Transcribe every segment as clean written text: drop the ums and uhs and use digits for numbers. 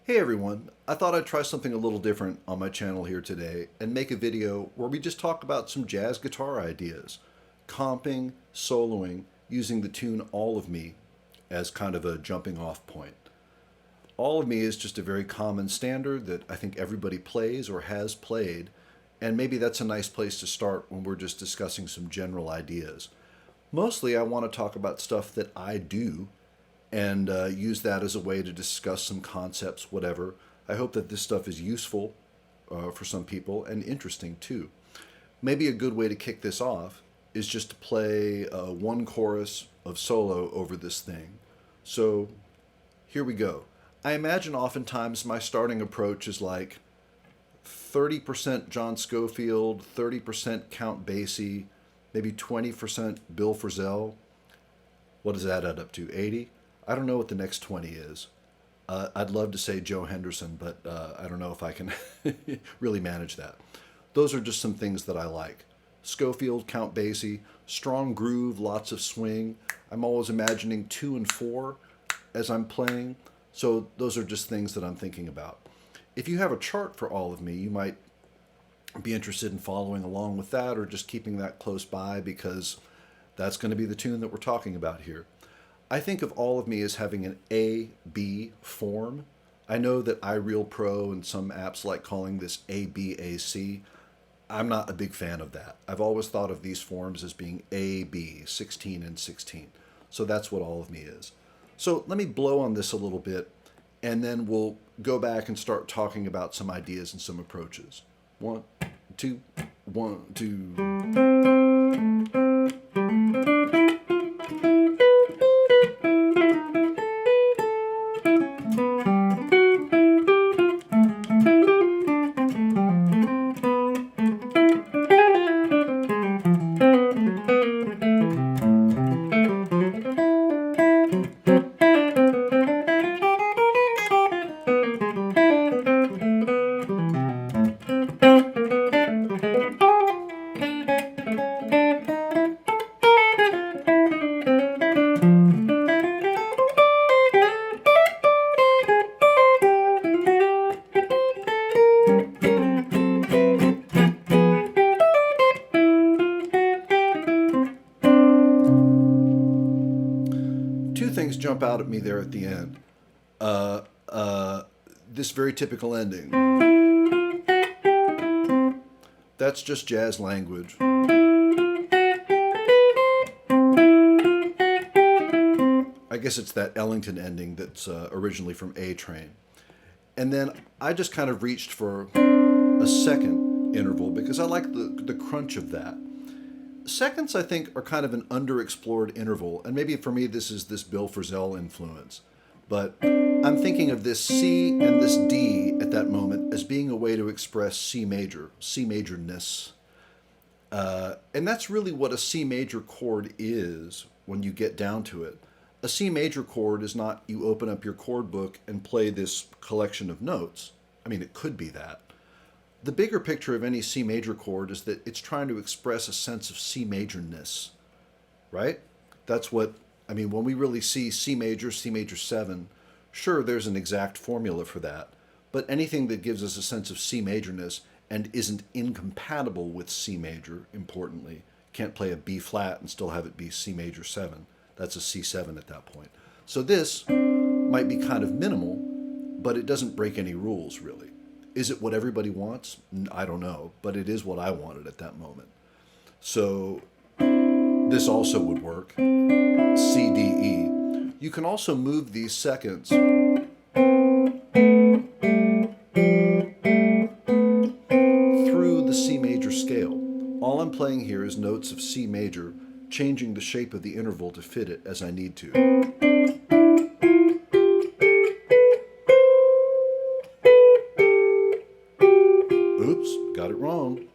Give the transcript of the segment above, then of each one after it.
Hey everyone, I thought I'd try something a little different on my channel here today and make a video where we just talk about some jazz guitar ideas, comping, soloing, using the tune All of Me as kind of a jumping off point. All of Me is just a very common standard that I think everybody plays or has played, and maybe that's a nice place to start when we're just discussing some general ideas. Mostly I want to talk about stuff that I do and use that as a way to discuss some concepts, whatever. I hope that this stuff is useful for some people and interesting too. Maybe a good way to kick this off is just to play one chorus of solo over this thing. So here we go. I imagine oftentimes my starting approach is like 30% John Scofield, 30% Count Basie, maybe 20% Bill Frisell. What does that add up to? 80? I don't know what the next 20 is. I'd love to say Joe Henderson, but I don't know if I can really manage that. Those are just some things that I like. Scofield, Count Basie, strong groove, lots of swing. I'm always imagining 2 and 4 as I'm playing. So those are just things that I'm thinking about. If you have a chart for All of Me, you might be interested in following along with that or just keeping that close by because that's going to be the tune that we're talking about here. I think of All of Me as having an A-B form. I know that iReal Pro and some apps like calling this A-B-A-C. I'm not a big fan of that. I've always thought of these forms as being A-B, 16 and 16. So that's what All of Me is. So let me blow on this a little bit, and then we'll go back and start talking about some ideas and some approaches. 1, 2, 1, 2. Two things jump out at me there at the end. This very typical ending. That's just jazz language. I guess it's that Ellington ending that's originally from A Train. And then I just kind of reached for a second interval because I like the crunch of that. Seconds, I think, are kind of an underexplored interval, and maybe for me this is this Bill Frisell influence. But I'm thinking of this C and this D at that moment as being a way to express C major, C majorness. And that's really what a C major chord is when you get down to it. A C major chord is not you open up your chord book and play this collection of notes. I mean, it could be that. The bigger picture of any C major chord is that it's trying to express a sense of C majorness, right? That's what, I mean, when we really see C major 7, sure, there's an exact formula for that, but anything that gives us a sense of C majorness and isn't incompatible with C major, importantly, can't play a B flat and still have it be C major 7. That's a C7 at that point. So this might be kind of minimal, but it doesn't break any rules, really. Is it what everybody wants? I don't know, but it is what I wanted at that moment. So this also would work. C, D, E. You can also move these seconds through the C major scale. All I'm playing here is notes of C major, changing the shape of the interval to fit it as I need to. Oops, got it wrong.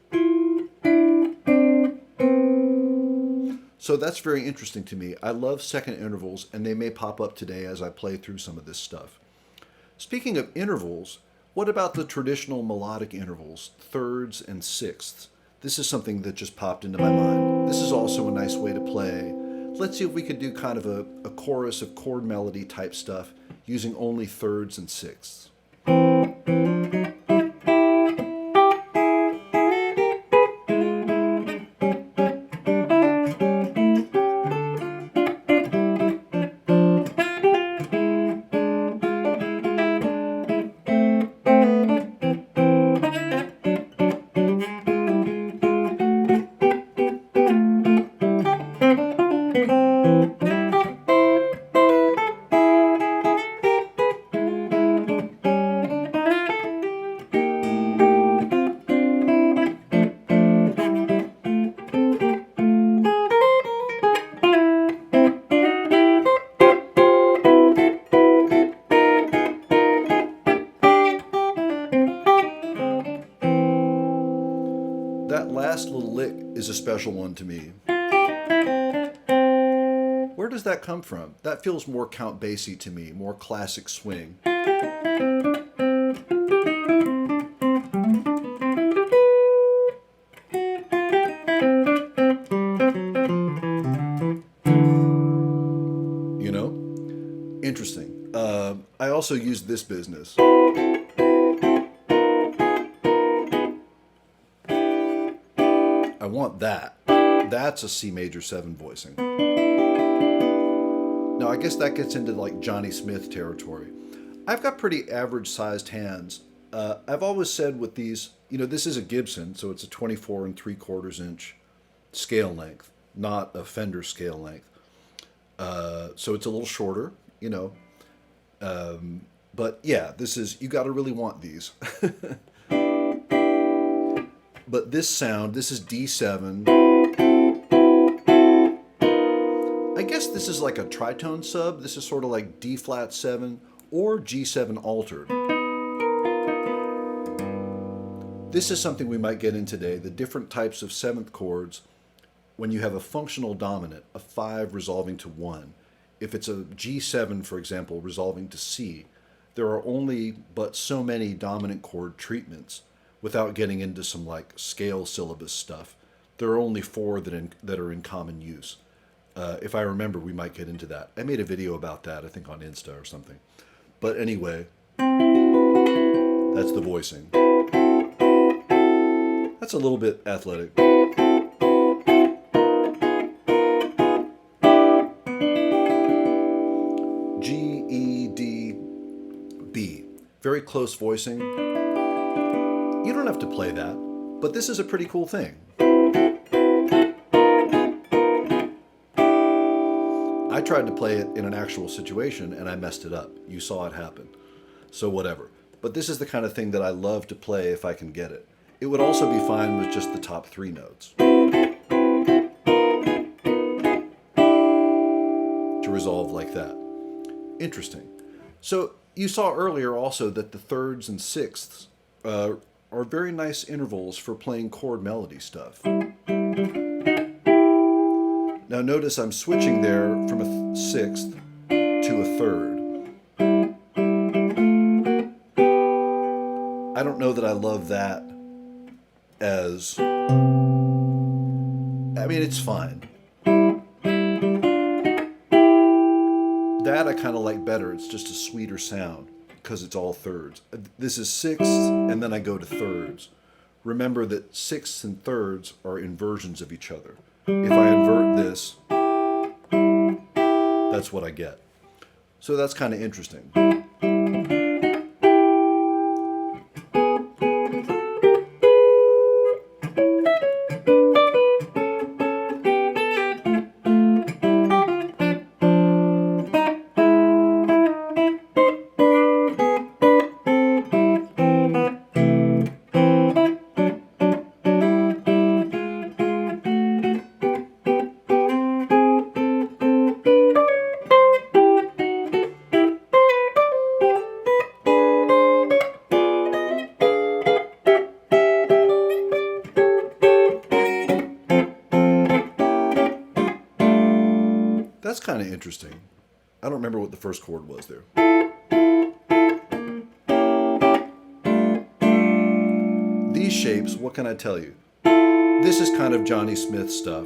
So that's very interesting to me. I love second intervals, and they may pop up today as I play through some of this stuff. Speaking of intervals, what about the traditional melodic intervals, thirds and sixths? This is something that just popped into my mind. This is also a nice way to play. Let's see if we could do kind of a chorus of chord melody type stuff using only thirds and sixths. last little lick is a special one to me. Where does that come from? That feels more Count Basie to me, more classic swing. You know? Interesting. I also use this business. I want that. That's a C major 7 voicing. Now, I guess that gets into like Johnny Smith territory. I've got pretty average sized hands. I've always said with these, you know, this is a Gibson, so it's a 24 3/4 inch scale length, not a Fender scale length. So it's a little shorter, you know. But yeah, this is, you got to really want these. But this sound, this is D7. I guess this is like a tritone sub. This is sort of like D flat 7 or G7 altered. This is something we might get in today, the different types of 7th chords when you have a functional dominant, a 5 resolving to 1. If it's a G7, for example, resolving to C, there are only but so many dominant chord treatments without getting into some like scale syllabus stuff. There are only 4 that are in common use. If I remember, we might get into that. I made a video about that, I think on Insta or something. But anyway, that's the voicing. That's a little bit athletic. G, E, D, B. Very close voicing. You don't have to play that, but this is a pretty cool thing. I tried to play it in an actual situation and I messed it up. You saw it happen. So whatever. But this is the kind of thing that I love to play if I can get it. It would also be fine with just the top 3 notes. To resolve like that. Interesting. So you saw earlier also that the 3rds and 6ths are very nice intervals for playing chord melody stuff. Now notice I'm switching there from a 6th to a 3rd. I don't know that I love that as, I mean, it's fine. That I kind of like better. It's just a sweeter sound because it's all 3rds. This is 6ths and then I go to 3rds. Remember that 6ths and 3rds are inversions of each other. If I invert this, that's what I get. So that's kind of interesting. That's kind of interesting. I don't remember what the first chord was there. These shapes, what can I tell you? This is kind of Johnny Smith stuff.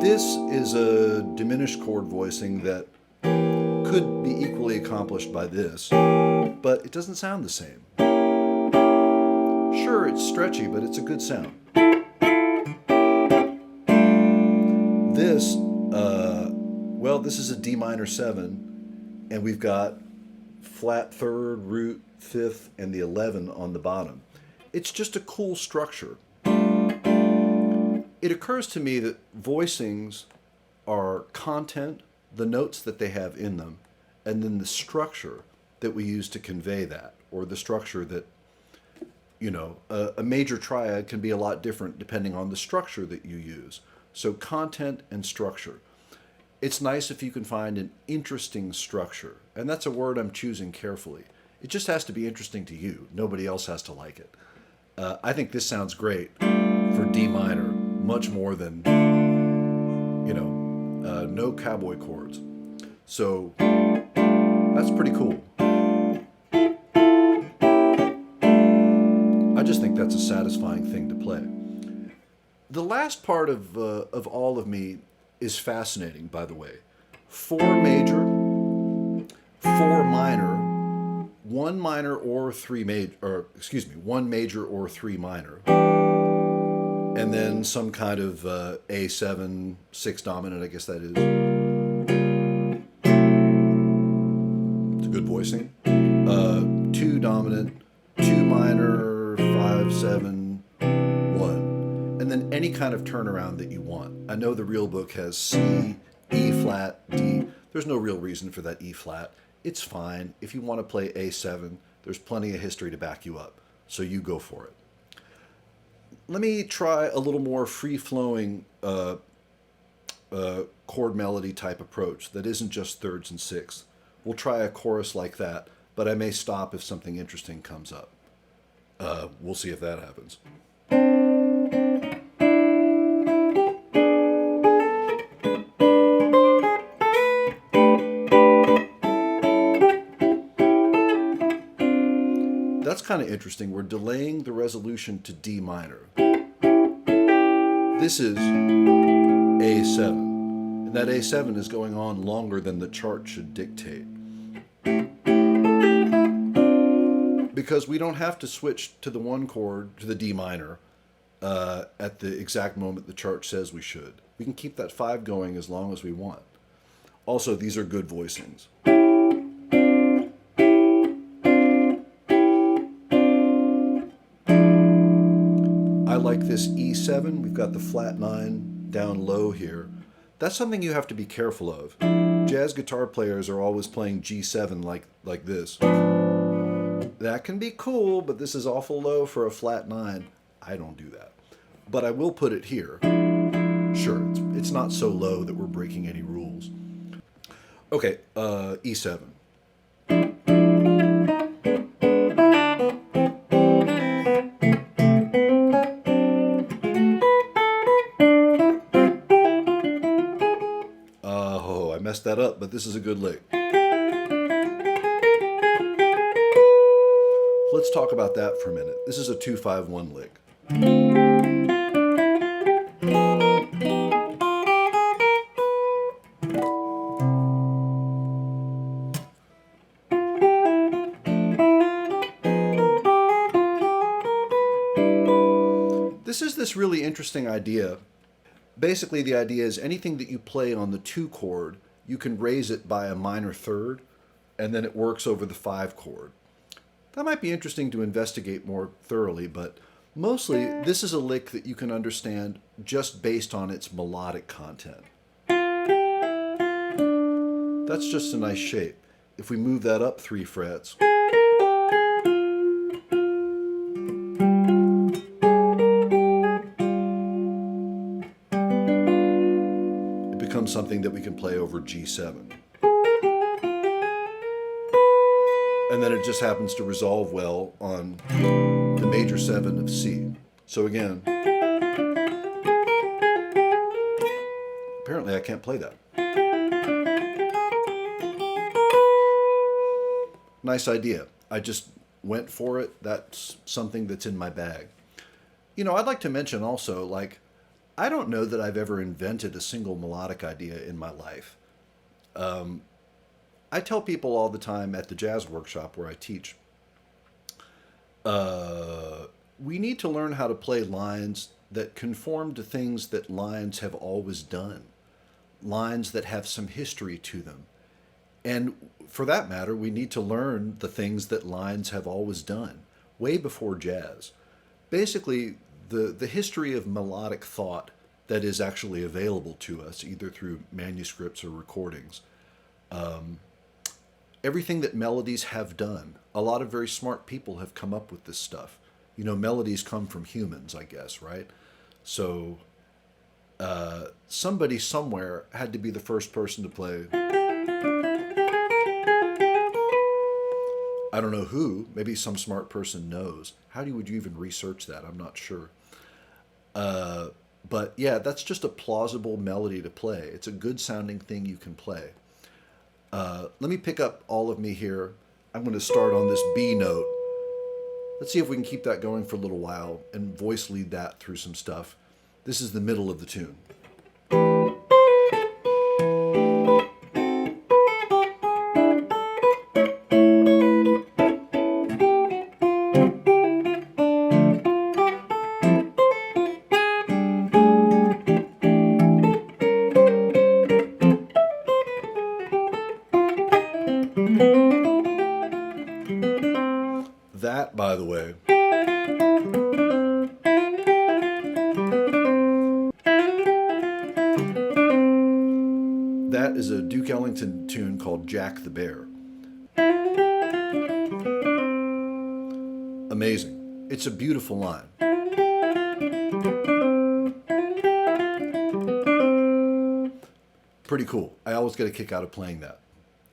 This is a diminished chord voicing that could be equally accomplished by this, but it doesn't sound the same. Sure, it's stretchy, but it's a good sound. This, well, this is a D minor 7, and we've got flat 3rd, root 5th, and the 11 on the bottom. It's just a cool structure. It occurs to me that voicings are content, the notes that they have in them, and then the structure that we use to convey that, or the structure that, you know, a major triad can be a lot different depending on the structure that you use. So content and structure. It's nice if you can find an interesting structure, and that's a word I'm choosing carefully. It just has to be interesting to you. Nobody else has to like it. I think this sounds great for D minor, much more than, no cowboy chords. So that's pretty cool. I just think that's a satisfying thing to play. The last part of All of Me is fascinating, by the way. 4 major, 4 minor, 1 minor or 3 major, or excuse me, 1 major or 3 minor, and then some kind of A7, 6 dominant, I guess that is. It's a good voicing. 2 dominant, 2 minor, 5, 7, 1. And then any kind of turnaround that you want. I know the real book has C, E flat, D. There's no real reason for that E flat. It's fine. If you want to play A7, there's plenty of history to back you up. So you go for it. Let me try a little more free-flowing chord melody type approach that isn't just thirds and sixths. We'll try a chorus like that, but I may stop if something interesting comes up. We'll see if that happens. That's kind of interesting. We're delaying the resolution to D minor. This is A7. And that A7 is going on longer than the chart should dictate. Because we don't have to switch to the 1 chord, to the D minor, at the exact moment the chart says we should. We can keep that 5 going as long as we want. Also, these are good voicings. I like this E7. We've got the flat 9 down low here. That's something you have to be careful of. Jazz guitar players are always playing G7 like this. That can be cool, but this is awful low for a flat 9. I don't do that. But I will put it here. Sure, it's not so low that we're breaking any rules. Okay, E7. Oh, I messed that up, but this is a good lick. Let's talk about that for a minute. This is a 2-5-1 lick. This is this really interesting idea. Basically, the idea is anything that you play on the 2 chord, you can raise it by a minor third, and then it works over the 5 chord. That might be interesting to investigate more thoroughly, but mostly this is a lick that you can understand just based on its melodic content. That's just a nice shape. If we move that up 3 frets, it becomes something that we can play over G7. And then it just happens to resolve well on the major 7 of C. So again, apparently I can't play that. Nice idea. I just went for it. That's something that's in my bag. I'd like to mention also, I don't know that I've ever invented a single melodic idea in my life. I tell people all the time at the jazz workshop where I teach, we need to learn how to play lines that conform to things that lines have always done, lines that have some history to them. And for that matter, we need to learn the things that lines have always done, way before jazz. Basically, the history of melodic thought that is actually available to us, either through manuscripts or recordings. Everything that melodies have done. A lot of very smart people have come up with this stuff. Melodies come from humans, I guess, right? So somebody somewhere had to be the first person to play. I don't know who, maybe some smart person knows. Would you even research that? I'm not sure. But yeah, that's just a plausible melody to play. It's a good sounding thing you can play. Let me pick up All of Me here. I'm going to start on this B note. Let's see if we can keep that going for a little while and voice lead that through some stuff. This is the middle of the tune. That, by the way, that is a Duke Ellington tune called Jack the Bear. Amazing. It's a beautiful line. Pretty cool. I always get a kick out of playing that.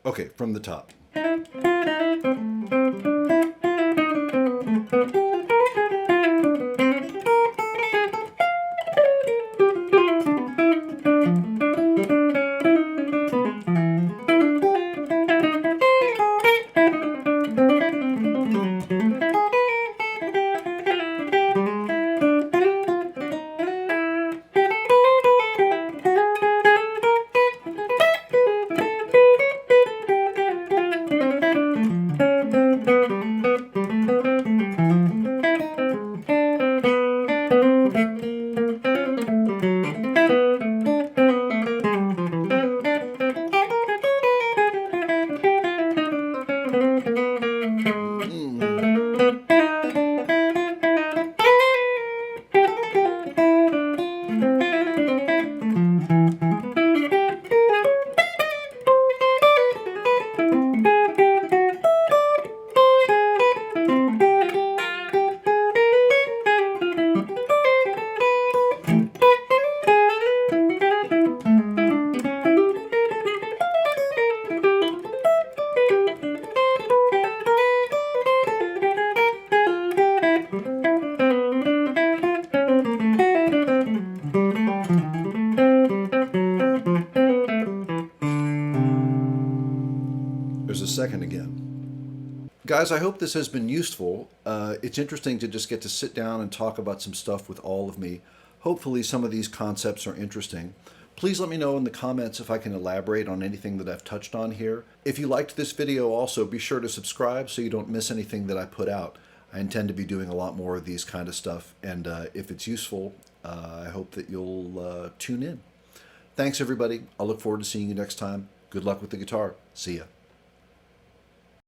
Okay, from the top. There's a second again. Guys, I hope this has been useful. It's interesting to just get to sit down and talk about some stuff with all of me. Hopefully some of these concepts are interesting. Please let me know in the comments if I can elaborate on anything that I've touched on here. If you liked this video also, be sure to subscribe so you don't miss anything that I put out. I intend to be doing a lot more of these kind of stuff, and if it's useful, I hope that you'll tune in. Thanks everybody. I'll look forward to seeing you next time. Good luck with the guitar. See ya.